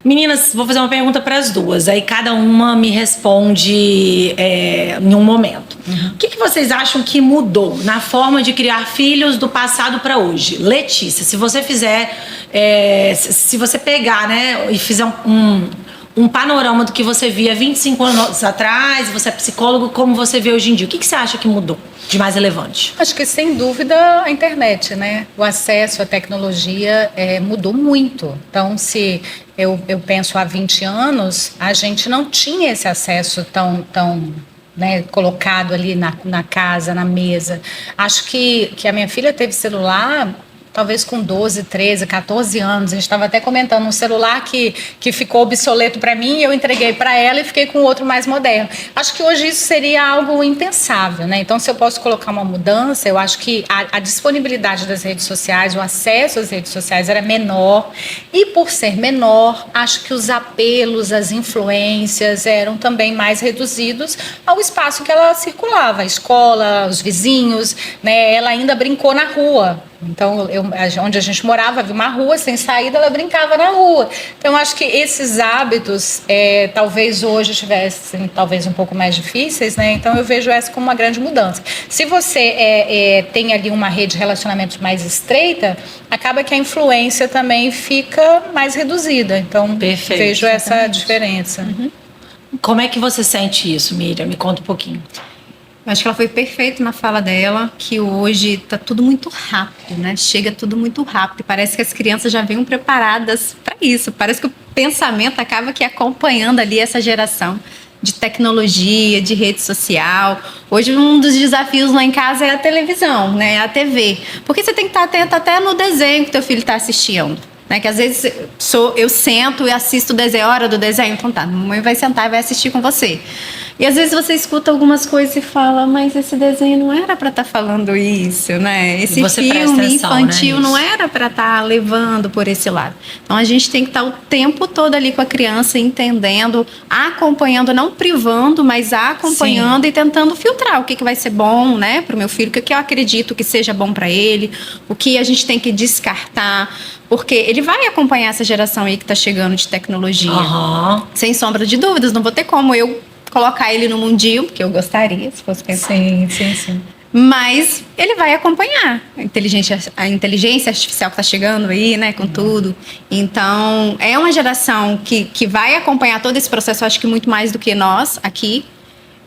Meninas, vou fazer uma pergunta para as duas. Aí cada uma me responde em um momento. O que vocês acham que mudou na forma de criar filhos do passado para hoje? Letícia, se você fizer, se você pegar, né, e fizer um panorama do que você via 25 anos atrás, você é psicólogo, como você vê hoje em dia, o que você acha que mudou de mais relevante? Acho que, sem dúvida, a internet, né? O acesso à tecnologia mudou muito. Então, se eu penso há 20 anos, a gente não tinha esse acesso tão né, colocado ali na casa, na mesa. Acho que a minha filha teve celular talvez com 12, 13, 14 anos. A gente estava até comentando um celular que ficou obsoleto para mim, eu entreguei para ela e fiquei com outro mais moderno. Acho que hoje isso seria algo impensável, né? Então, se eu posso colocar uma mudança, eu acho que a disponibilidade das redes sociais, o acesso às redes sociais era menor, e por ser menor, acho que os apelos, as influências eram também mais reduzidos ao espaço que ela circulava, a escola, os vizinhos, né? Ela ainda brincou na rua. Então, onde a gente morava, havia uma rua sem saída, ela brincava na rua. Então, acho que esses hábitos, talvez hoje estivessem talvez um pouco mais difíceis, né? Então, eu vejo essa como uma grande mudança. Se você tem ali uma rede de relacionamentos mais estreita, acaba que a influência também fica mais reduzida. Então, perfeito, vejo essa diferença. Uhum. Como é que você sente isso, Miriam? Me conta um pouquinho. Eu acho que ela foi perfeita na fala dela, que hoje está tudo muito rápido, né? Chega tudo muito rápido. Parece que as crianças já vêm preparadas para isso. Parece que o pensamento acaba que acompanhando ali essa geração de tecnologia, de rede social. Hoje um dos desafios lá em casa é a televisão, né? A TV. Porque você tem que estar atento até no desenho que teu filho está assistindo. Né, que às vezes eu sento e assisto o desenho, a hora do desenho, então tá, a mamãe vai sentar e vai assistir com você. E às vezes você escuta algumas coisas e fala, mas esse desenho não era para estar falando isso, né? Esse filme infantil, né, não era para estar levando por esse lado. Então a gente tem que estar o tempo todo ali com a criança, entendendo, acompanhando, não privando, mas acompanhando. Sim. E tentando filtrar o que vai ser bom, né, para o meu filho, o que eu acredito que seja bom para ele, o que a gente tem que descartar. Porque ele vai acompanhar essa geração aí que está chegando de tecnologia. Uhum. Sem sombra de dúvidas. Não vou ter como eu colocar ele no mundinho, porque eu gostaria, se fosse pensar. Sim. Mas ele vai acompanhar a inteligência artificial que está chegando aí, né, com tudo. Então, é uma geração que vai acompanhar todo esse processo, acho que muito mais do que nós aqui.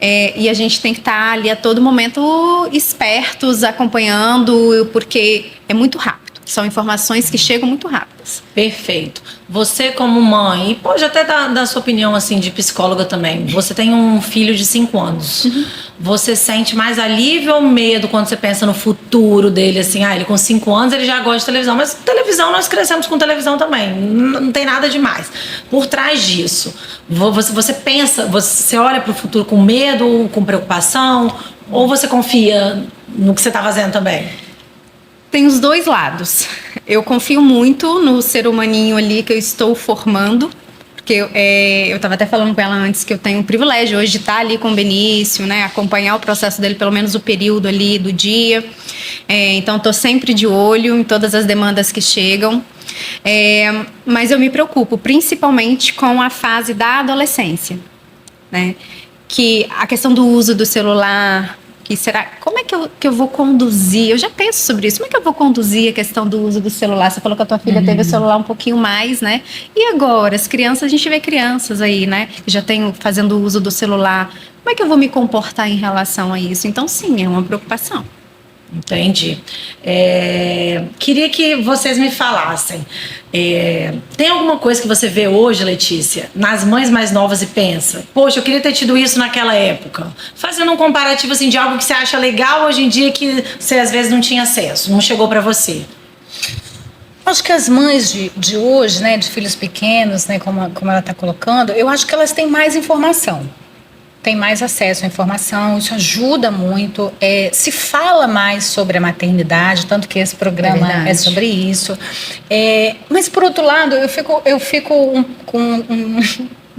E a gente tem que estar ali a todo momento espertos, acompanhando, porque é muito rápido. São informações que chegam muito rápidas. Perfeito. Você como mãe, e pode até dar sua opinião assim de psicóloga também. Você tem um filho de 5 anos. Uhum. Você sente mais alívio ou medo quando você pensa no futuro dele? Assim, ele com 5 anos ele já gosta de televisão. Mas televisão, nós crescemos com televisão também. Não tem nada demais. Por trás disso, você pensa, você olha para o futuro com medo, com preocupação? Ou você confia no que você está fazendo também? Tem os dois lados. Eu confio muito no ser humaninho ali que eu estou formando, porque eu estava até falando com ela antes que eu tenho o privilégio hoje de estar ali com o Benício, né, acompanhar o processo dele, pelo menos o período ali do dia. Então, estou sempre de olho em todas as demandas que chegam. Mas eu me preocupo, principalmente com a fase da adolescência, né? Que a questão do uso do celular... Como é que eu vou conduzir? Eu já penso sobre isso. Como é que eu vou conduzir a questão do uso do celular? Você falou que a tua filha teve o celular um pouquinho mais, né? E agora, as crianças, a gente vê crianças aí, né? Que já tem fazendo uso do celular. Como é que eu vou me comportar em relação a isso? Então, sim, é uma preocupação. Entendi. Queria que vocês me falassem. Tem alguma coisa que você vê hoje, Letícia, nas mães mais novas e pensa, poxa, eu queria ter tido isso naquela época? Fazendo um comparativo assim, de algo que você acha legal hoje em dia que você às vezes não tinha acesso, não chegou para você. Acho que as mães de hoje, né, de filhos pequenos, né, como ela está colocando, eu acho que elas têm mais informação. Tem mais acesso à informação, isso ajuda muito. Se fala mais sobre a maternidade, tanto que esse programa é sobre isso. Mas, por outro lado, eu fico com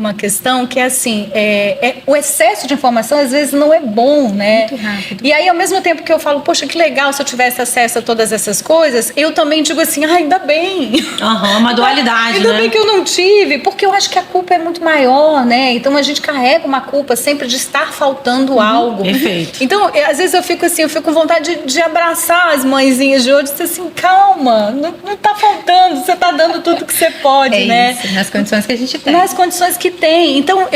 uma questão que é assim, o excesso de informação às vezes não é bom, né? Muito rápido. E aí, ao mesmo tempo que eu falo, poxa, que legal se eu tivesse acesso a todas essas coisas, eu também digo assim, ainda bem. Uma dualidade, ainda né? bem que eu não tive, porque eu acho que a culpa é muito maior, né? Então a gente carrega uma culpa sempre de estar faltando algo. Perfeito. Então, às vezes eu fico assim, eu fico com vontade de abraçar as mãezinhas de hoje e dizer assim, calma, não tá faltando, você tá dando tudo que você pode, né? Isso, nas condições que a gente tem. Nas condições que tem. Então,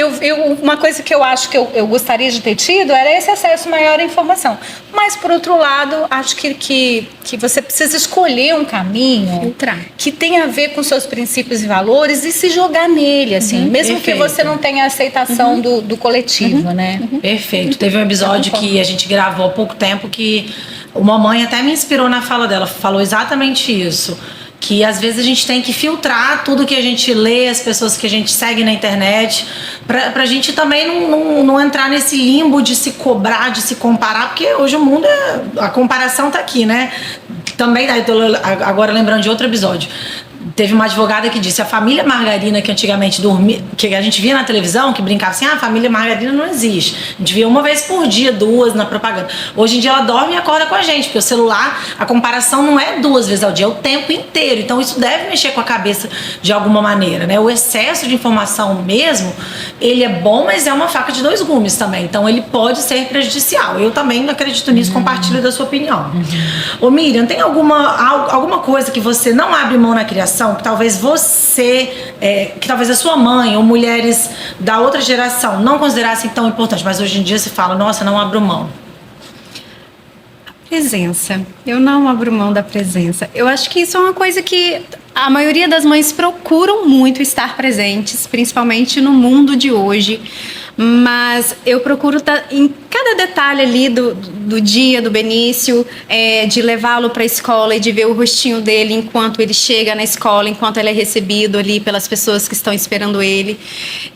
uma coisa que eu acho que eu gostaria de ter tido era esse acesso maior à informação. Mas, por outro lado, acho que você precisa escolher um caminho Filtrar. que tem a ver com seus princípios e valores e se jogar nele, assim, mesmo perfeito. que você não tenha a aceitação do coletivo, né? Perfeito. Teve um episódio que a gente gravou há pouco tempo que uma mãe até me inspirou na fala dela, falou exatamente isso. Que às vezes a gente tem que filtrar tudo que a gente lê, as pessoas que a gente segue na internet, pra gente também não entrar nesse limbo de se cobrar, de se comparar, porque hoje o mundo, a comparação tá aqui, né? Também, agora lembrando de outro episódio, teve uma advogada que disse, a família margarina que antigamente dormia, que a gente via na televisão, que brincava assim, a família margarina não existe. A gente via uma vez por dia, 2 na propaganda. Hoje em dia ela dorme e acorda com a gente, porque o celular, a comparação não é 2 vezes ao dia, é o tempo inteiro. Então isso deve mexer com a cabeça de alguma maneira, né? O excesso de informação mesmo, ele é bom, mas é uma faca de 2 gumes também. Então ele pode ser prejudicial. Eu também acredito nisso, compartilho da sua opinião. Ô Miriam, tem alguma coisa que você não abre mão na criação, que talvez que talvez a sua mãe ou mulheres da outra geração não considerassem tão importante, mas hoje em dia se fala, nossa, não abro mão? Presença. Eu não abro mão da presença. Eu acho que isso é uma coisa que a maioria das mães procuram muito estar presentes, principalmente no mundo de hoje. Mas eu procuro estar em cada detalhe ali do dia do Benício, de levá-lo para a escola e de ver o rostinho dele enquanto ele chega na escola, enquanto ele é recebido ali pelas pessoas que estão esperando ele,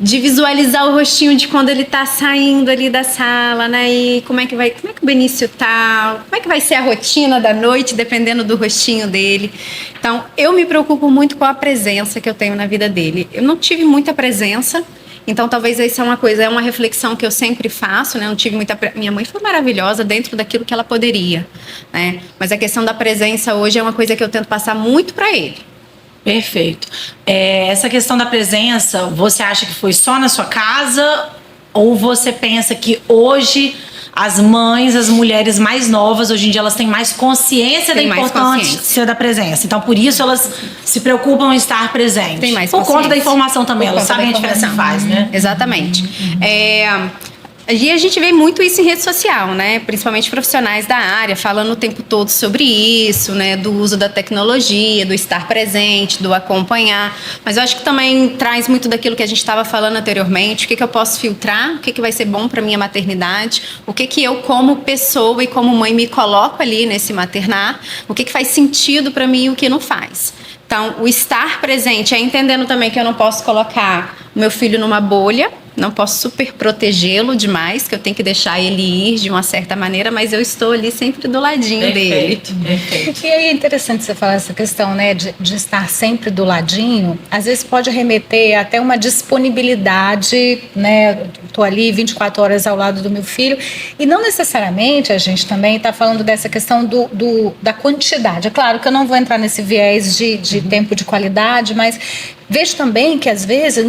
de visualizar o rostinho de quando ele está saindo ali da sala, né? E como é que o Benício tá, como é que vai ser a rotina da noite, dependendo do rostinho dele. Então, eu me preocupo muito com a presença que eu tenho na vida dele. Eu não tive muita presença. Então, talvez essa é uma reflexão que eu sempre faço, né? Eu não tive minha mãe foi maravilhosa dentro daquilo que ela poderia, né? Mas a questão da presença hoje é uma coisa que eu tento passar muito para ele. Perfeito. Essa questão da presença, você acha que foi só na sua casa? Ou você pensa que hoje as mães, as mulheres mais novas, hoje em dia elas têm mais consciência da importância da presença. Então, por isso elas se preocupam em estar presentes. Tem mais por consciência. Conta da informação também, elas sabem a diferença que faz, né? Exatamente. E a gente vê muito isso em rede social, né? Principalmente profissionais da área falando o tempo todo sobre isso, né? Do uso da tecnologia, do estar presente, do acompanhar. Mas eu acho que também traz muito daquilo que a gente estava falando anteriormente. O que eu posso filtrar? O que vai ser bom para minha maternidade? O que eu, como pessoa e como mãe, me coloco ali nesse maternar? O que faz sentido para mim e o que não faz? Então, o estar presente é entendendo também que eu não posso colocar o meu filho numa bolha, não posso super protegê-lo demais, que eu tenho que deixar ele ir de uma certa maneira, mas eu estou ali sempre do ladinho dele. Perfeito. E aí é interessante você falar essa questão, né, de estar sempre do ladinho. Às vezes pode remeter até uma disponibilidade, né, estou ali 24 horas ao lado do meu filho, e não necessariamente a gente também está falando dessa questão da quantidade. É claro que eu não vou entrar nesse viés de tempo de qualidade, mas vejo também que às vezes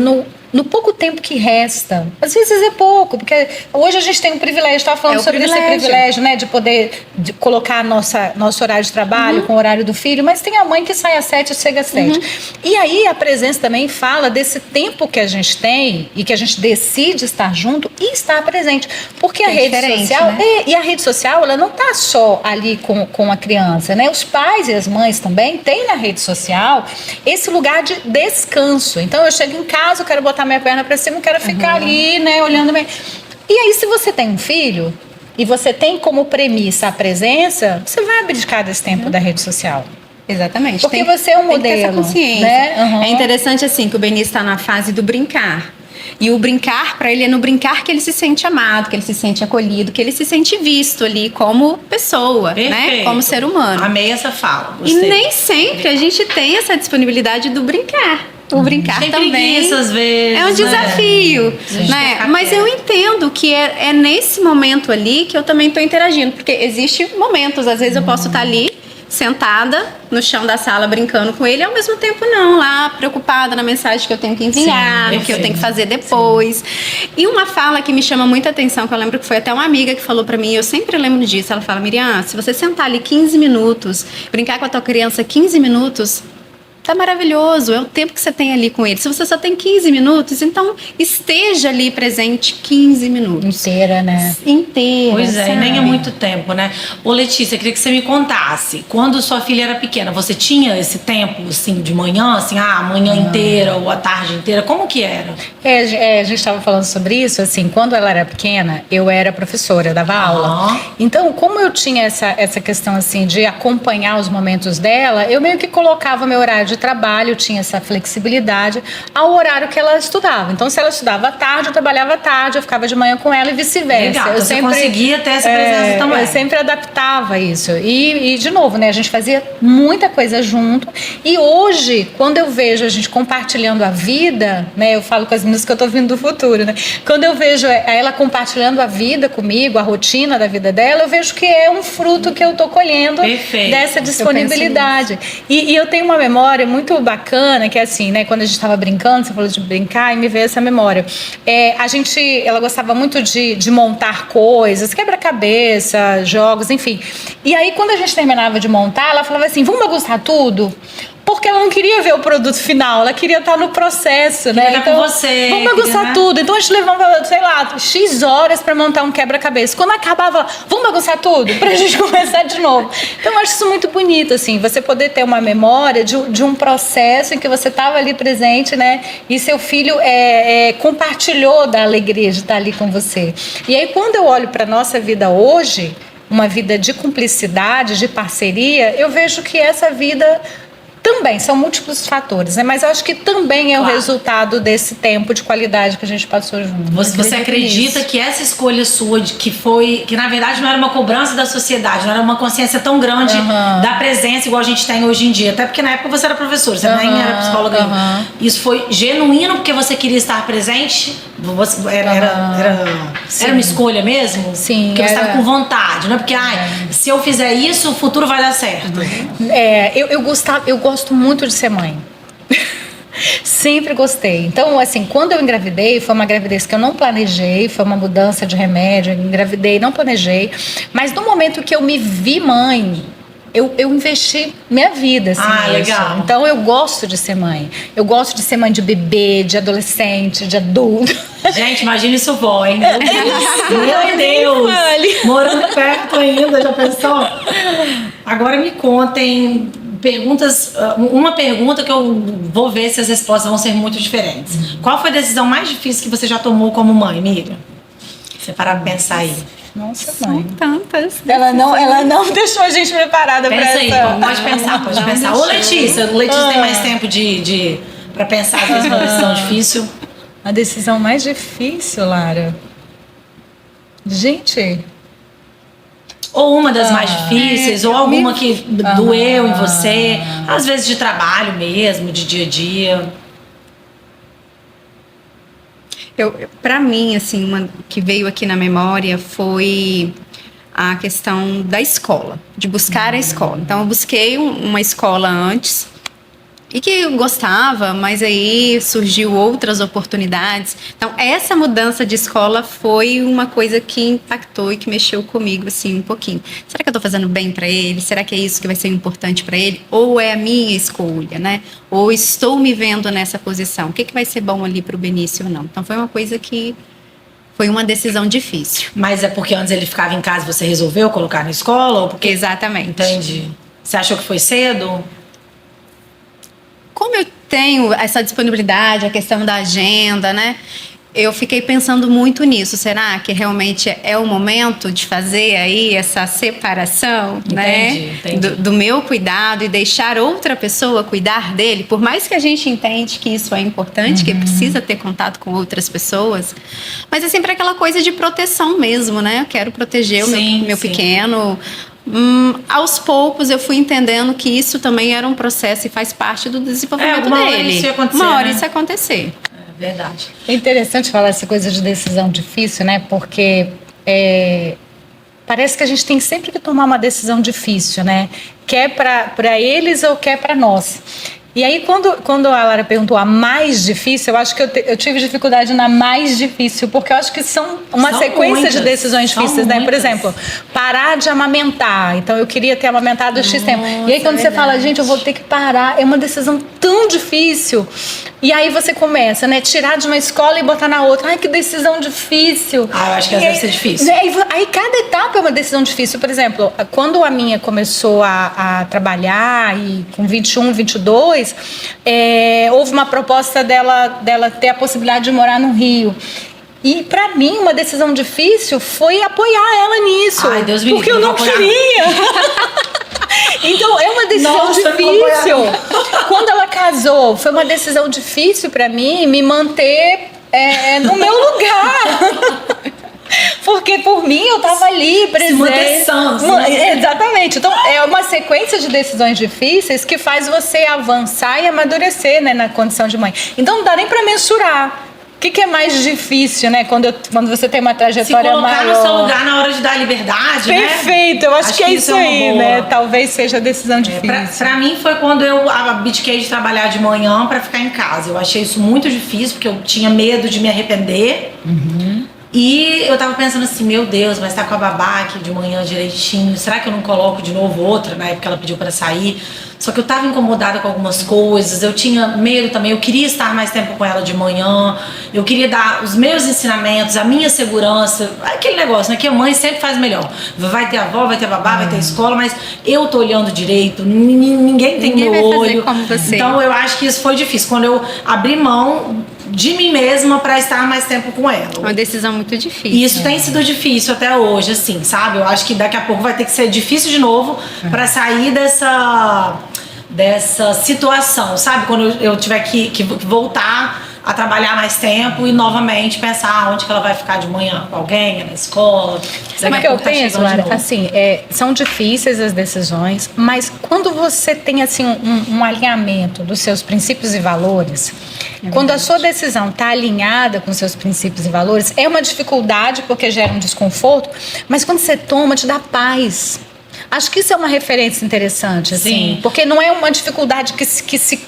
no pouco tempo que resta, às vezes é pouco, porque hoje a gente tem um privilégio, estava falando sobre esse privilégio, né, de poder colocar nosso horário de trabalho com o horário do filho, mas tem a mãe que sai às 7 e chega às 7. E aí a presença também fala desse tempo que a gente tem e que a gente decide estar junto e estar presente, porque a rede social, né? E a rede social, ela não está só ali com a criança, né, os pais e as mães também têm na rede social esse lugar de descanso. Então eu chego em casa, eu quero botar minha perna para cima, eu quero ficar ali, né, olhando bem. E aí, se você tem um filho e você tem como premissa a presença, você vai abdicar desse tempo da rede social. Exatamente. Porque você é um modelo. Tem que ter essa consciência. Né? É interessante assim que o Benício está na fase do brincar. E o brincar, para ele, é no brincar que ele se sente amado, que ele se sente acolhido, que ele se sente visto ali como pessoa, né? Como ser humano. Amei essa fala. Gostei. E nem sempre a gente tem essa disponibilidade do brincar. O brincar Tem também preguiça, às vezes, é um desafio, Sim. né? Mas eu entendo que é nesse momento ali que eu também estou interagindo, porque existem momentos, às vezes eu posso estar ali sentada no chão da sala brincando com ele, e ao mesmo tempo não, lá preocupada na mensagem que eu tenho que enviar, Sim, no que eu tenho que perfeito. fazer depois. Sim. E uma fala que me chama muita atenção, que eu lembro que foi até uma amiga que falou pra mim, eu sempre lembro disso, ela fala: Miriam, se você sentar ali 15 minutos, brincar com a tua criança 15 minutos, tá maravilhoso, é o tempo que você tem ali com ele. Se você só tem 15 minutos, então esteja ali presente 15 minutos. Inteira, né? Inteira. Pois é, e nem é sabe? muito tempo, né? Ô Letícia, eu queria que você me contasse, quando sua filha era pequena, você tinha esse tempo, assim, de manhã, assim, a manhã inteira ou a tarde inteira, como que era? A gente estava falando sobre isso, assim, quando ela era pequena, eu era professora, eu dava aula. Então, como eu tinha essa questão, assim, de acompanhar os momentos dela, eu meio que colocava meu horário de trabalho, tinha essa flexibilidade ao horário que ela estudava. Então, se ela estudava à tarde, eu trabalhava à tarde, eu ficava de manhã com ela e vice-versa. Legal, Eu então você conseguia ter essa presença também. Eu sempre adaptava isso. E, de novo, né, a gente fazia muita coisa junto. E hoje, quando eu vejo a gente compartilhando a vida, né, eu falo com as meninas que eu tô vindo do futuro, né? Quando eu vejo ela compartilhando a vida comigo, a rotina da vida dela, eu vejo que é um fruto que eu tô colhendo Perfeito. dessa disponibilidade. E eu tenho uma memória muito bacana, que é assim, né? Quando a gente estava brincando, você falou de brincar, e me veio essa memória. Ela gostava muito de montar coisas, quebra-cabeça, jogos, enfim. E aí, quando a gente terminava de montar, ela falava assim: vamos bagunçar tudo? Porque ela não queria ver o produto final, ela queria estar no processo, né? Estar com você, vamos bagunçar né? tudo. Então a gente levava, sei lá, X horas para montar um quebra-cabeça. Quando acabava, vamos bagunçar tudo pra gente começar de novo. Então eu acho isso muito bonito, assim, você poder ter uma memória de um processo em que você estava ali presente, né? E seu filho compartilhou da alegria de estar ali com você. E aí, quando eu olho para nossa vida hoje, uma vida de cumplicidade, de parceria, eu vejo que essa vida também são múltiplos fatores, né? Mas eu acho que também é o resultado desse tempo de qualidade que a gente passou junto. Você acredita que essa escolha sua, que na verdade não era uma cobrança da sociedade, não era uma consciência tão grande da presença igual a gente tem hoje em dia? Até porque na época você era professora, você nem era psicóloga ainda. Isso foi genuíno porque você queria estar presente? Era uma escolha mesmo? Sim. Porque você estava com vontade, não é porque se eu fizer isso, o futuro vai dar certo. Eu gosto muito de ser mãe. Sempre gostei. Então, assim, quando eu engravidei, foi uma gravidez que eu não planejei, foi uma mudança de remédio, eu engravidei, não planejei. Mas no momento que eu me vi mãe, eu investi minha vida, assim, legal. Então eu gosto de ser mãe. Eu gosto de ser mãe de bebê, de adolescente, de adulto. Gente, imagina isso vó, hein? Meu Deus! Morando perto ainda, já pensou? Agora me contem perguntas, uma pergunta que eu vou ver se as respostas vão ser muito diferentes. Qual foi a decisão mais difícil que você já tomou como mãe, Miriam? Você parar pra pensar aí. Nossa, mãe. São tantas. Ela não deixou a gente preparada para Pensa aí, essa. pode pensar, pode pensar. Ô Letícia tem mais tempo pra pensar, às vezes, uma decisão difícil. A decisão mais difícil, Lara. Gente. Ou uma das mais difíceis, ou alguma que doeu em você, às vezes de trabalho mesmo, de dia a dia. Para mim, assim, uma que veio aqui na memória foi a questão da escola, de buscar a escola. Então, eu busquei uma escola antes e que eu gostava, mas aí surgiu outras oportunidades. Então, essa mudança de escola foi uma coisa que impactou e que mexeu comigo, assim, um pouquinho. Será que eu estou fazendo bem para ele? Será que é isso que vai ser importante para ele? Ou é a minha escolha, né? Ou estou me vendo nessa posição? O que vai ser bom ali para o Benício ou não? Então, foi uma coisa que foi uma decisão difícil. Mas é porque antes ele ficava em casa e você resolveu colocar na escola? Ou porque... Exatamente. Entendi. Você achou que foi cedo? Como eu tenho essa disponibilidade, a questão da agenda, né? Eu fiquei pensando muito nisso. Será que realmente é o momento de fazer aí essa separação, né? Do meu cuidado e deixar outra pessoa cuidar dele? Por mais que a gente entende que isso é importante, que precisa ter contato com outras pessoas, mas é sempre aquela coisa de proteção mesmo, né? Eu quero proteger o meu pequeno. Aos poucos eu fui entendendo que isso também era um processo e faz parte do desenvolvimento uma hora dele. isso ia acontecer, Uma hora né? isso ia acontecer. É verdade. É interessante falar essa coisa de decisão difícil, né? Porque parece que a gente tem sempre que tomar uma decisão difícil, né? Quer para eles ou quer para nós. E aí, quando a Lara perguntou a mais difícil, eu acho que eu tive dificuldade na mais difícil, porque eu acho que são uma sequência muitas, de decisões difíceis, né? Por muitas. exemplo, parar de amamentar. Então, eu queria ter amamentado X tempo. E aí, quando você fala, gente, eu vou ter que parar, é uma decisão tão difícil. E aí você começa, né? Tirar de uma escola e botar na outra. Ai, que decisão difícil. Eu acho que essa deve ser difícil. Né? Aí cada etapa é uma decisão difícil. Por exemplo, quando a minha começou a trabalhar, e com 21, 22, houve uma proposta dela ter a possibilidade de morar no Rio. E para mim, uma decisão difícil foi apoiar ela nisso. Ai, Deus me livre, porque eu não queria. Então, é uma decisão difícil. Quando ela casou, foi uma decisão difícil para mim me manter no meu lugar. Porque por mim eu estava ali presente. Exatamente. Então é uma sequência de decisões difíceis que faz você avançar e amadurecer, né, na condição de mãe. Então não dá nem para mensurar. O que é mais difícil, né? Quando você tem uma trajetória maior. Se colocar no seu lugar na hora de dar liberdade, Perfeito, eu acho que é isso aí, né? Talvez seja a decisão difícil. Pra mim foi quando eu abdiquei de trabalhar de manhã pra ficar em casa. Eu achei isso muito difícil, porque eu tinha medo de me arrepender. E eu tava pensando assim, meu Deus, mas tá com a babá aqui de manhã direitinho, será que eu não coloco de novo outra? Na época ela pediu pra sair. Só que eu tava incomodada com algumas coisas, eu tinha medo também, eu queria estar mais tempo com ela de manhã, eu queria dar os meus ensinamentos, a minha segurança, aquele negócio, né, que a mãe sempre faz melhor. Vai ter avó, vai ter babá, vai ter escola, mas eu tô olhando direito, ninguém tem meu olho. Como você. Então eu acho que isso foi difícil, quando eu abri mão de mim mesma pra estar mais tempo com ela. Uma decisão muito difícil. E isso tem sido difícil até hoje, assim, sabe? Eu acho que daqui a pouco vai ter que ser difícil de novo pra sair dessa situação, sabe? Quando eu tiver que voltar a trabalhar mais tempo e novamente pensar onde que ela vai ficar de manhã, com alguém, na escola. Mas que eu penso, Lara, assim, são difíceis as decisões, mas quando você tem assim um alinhamento dos seus princípios e valores, quando a sua decisão está alinhada com os seus princípios e valores, é uma dificuldade porque gera um desconforto, mas quando você toma, te dá paz. Acho que isso é uma referência interessante, assim, Sim. porque não é uma dificuldade que se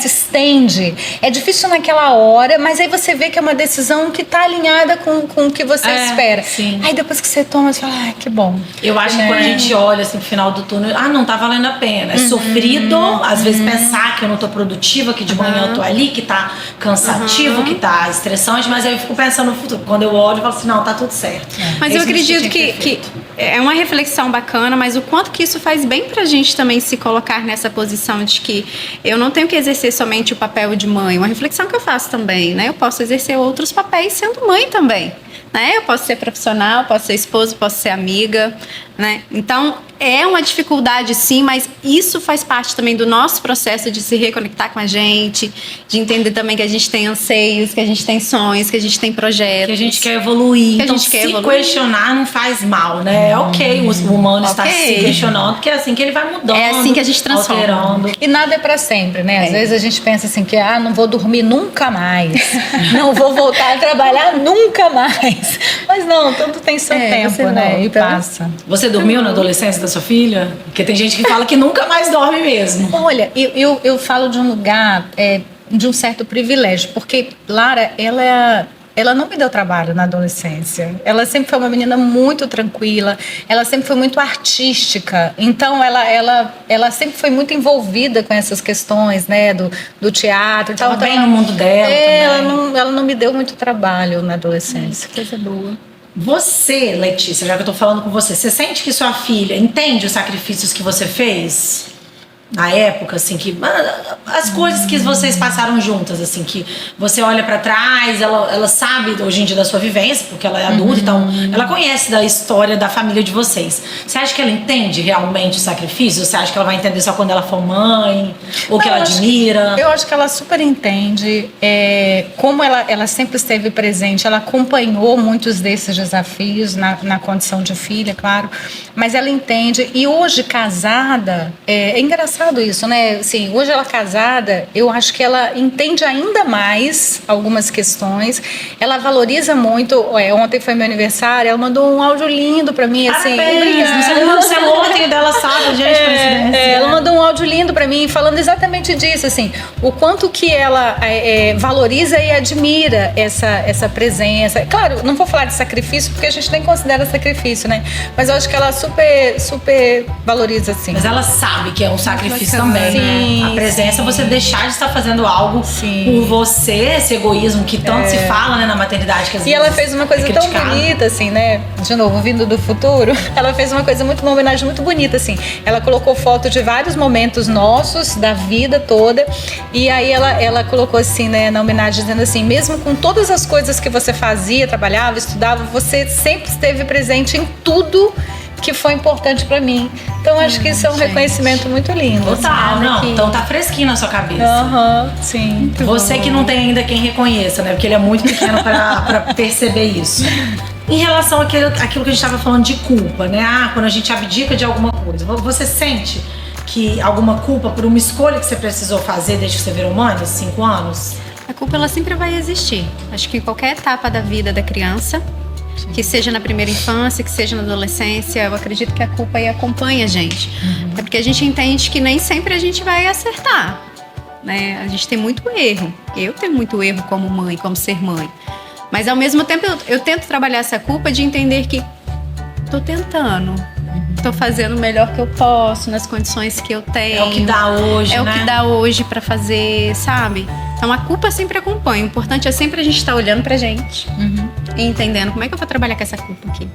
estende. É difícil naquela hora, mas aí você vê que é uma decisão que está alinhada com o que você espera. Sim. Aí depois que você toma, você fala, ai, que bom. Eu acho que quando a gente olha assim, no final do túnel, não tá valendo a pena. É sofrido, às vezes pensar que eu não tô produtiva, que de manhã eu tô ali, que tá cansativo, que tá estressante, mas aí eu fico pensando no futuro. Quando eu olho, eu falo assim, não, tá tudo certo. Mas eu acredito que é uma reflexão bacana, mas o quanto que isso faz bem pra gente também se colocar nessa posição de que eu não tenho que exercer somente o papel de mãe, uma reflexão que eu faço também, né? Eu posso exercer outros papéis sendo mãe também, né? Eu posso ser profissional, posso ser esposa, posso ser amiga, né? Então, é uma dificuldade sim, mas isso faz parte também do nosso processo de se reconectar com a gente, de entender também que a gente tem anseios, que a gente tem sonhos, que a gente tem projetos. Que a gente quer evoluir. Que a Então, gente quer se evoluir. questionar não faz mal, né? É ok o humano estar se questionando, porque é assim que ele vai mudando. É assim que a gente transforma. Alterando. E nada é pra sempre, né? Às vezes a gente pensa assim que, não vou dormir nunca mais. Não vou voltar a trabalhar nunca mais. Mas não, tudo tem seu tempo, né? E passa. Você dormiu na adolescência da sua filha? Porque tem gente que fala que nunca mais dorme mesmo. Olha, eu falo de um lugar, de um certo privilégio, porque Lara, ela não me deu trabalho na adolescência. Ela sempre foi uma menina muito tranquila, ela sempre foi muito artística. Então, ela sempre foi muito envolvida com essas questões, né, do teatro. Estava bem no mundo dela também. Ela não me deu muito trabalho na adolescência. Coisa boa. Você, Letícia, já que eu tô falando com você, você sente que sua filha entende os sacrifícios que você fez? na época, assim, que as coisas que vocês passaram juntas, assim, que você olha pra trás, ela sabe hoje em dia da sua vivência, porque ela é adulta, então ela conhece da história da família de vocês. Você acha que ela entende realmente o sacrifício? Ou você acha que ela vai entender só quando ela for mãe? Ou que ela admira? Eu acho que ela super entende. Como ela sempre esteve presente, ela acompanhou muitos desses desafios na condição de filha, claro, mas ela entende. E hoje, casada, é engraçado isso, né? Assim, hoje ela casada, eu acho que ela entende ainda mais algumas questões. Ela valoriza muito. Ontem foi meu aniversário, ela mandou um áudio lindo pra mim, assim. Você ontem dela, sabe, gente? Ela mandou um áudio lindo pra mim, falando exatamente disso, assim, o quanto que ela valoriza e admira essa presença. Claro, não vou falar de sacrifício, porque a gente nem considera sacrifício, né? Mas eu acho que ela super valoriza, assim. Mas ela sabe que é um sacrifício também, né? A presença, você deixar de estar fazendo algo por você, esse egoísmo que tanto se fala, né, na maternidade. Que às vezes ela fez uma coisa tão bonita, assim, né? De novo, vindo do futuro, ela fez uma coisa uma homenagem muito bonita, assim. Ela colocou foto de vários momentos nossos, da vida toda, e aí ela colocou assim, né, na homenagem, dizendo assim, mesmo com todas as coisas que você fazia, trabalhava, estudava, você sempre esteve presente em tudo que foi importante pra mim. Então acho que isso é um reconhecimento muito lindo. Total, assim, não. Então tá fresquinho na sua cabeça. Sim. Muito você bom. Que não tem ainda quem reconheça, né? Porque ele é muito pequeno pra perceber isso. Em relação àquilo que a gente estava falando de culpa, né? Quando a gente abdica de alguma coisa. Você sente que alguma culpa por uma escolha que você precisou fazer desde que você virou mãe, nesses 5 anos? A culpa, ela sempre vai existir. Acho que em qualquer etapa da vida da criança, que seja na primeira infância, que seja na adolescência, eu acredito que a culpa aí acompanha a gente. É porque a gente entende que nem sempre a gente vai acertar, né? A gente tem muito erro. Eu tenho muito erro como mãe, como ser mãe. Mas ao mesmo tempo eu tento trabalhar essa culpa de entender que tô tentando. Tô fazendo o melhor que eu posso, nas condições que eu tenho. É o que dá hoje, né? É o que dá hoje pra fazer, sabe? Então a culpa sempre acompanha. O importante é sempre a gente estar olhando pra gente e entendendo como é que eu vou trabalhar com essa culpa aqui.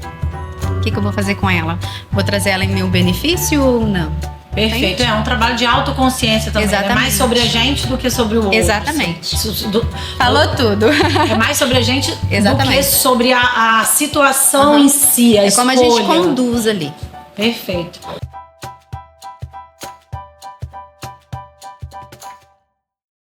O que eu vou fazer com ela? Vou trazer ela em meu benefício ou não? Perfeito, é um trabalho de autoconsciência também. Exatamente. É mais sobre a gente do que sobre o outro. Exatamente. Falou tudo. É mais sobre a gente Exatamente. do que sobre a situação em si, a escolha. É como a gente conduz ali. Perfeito.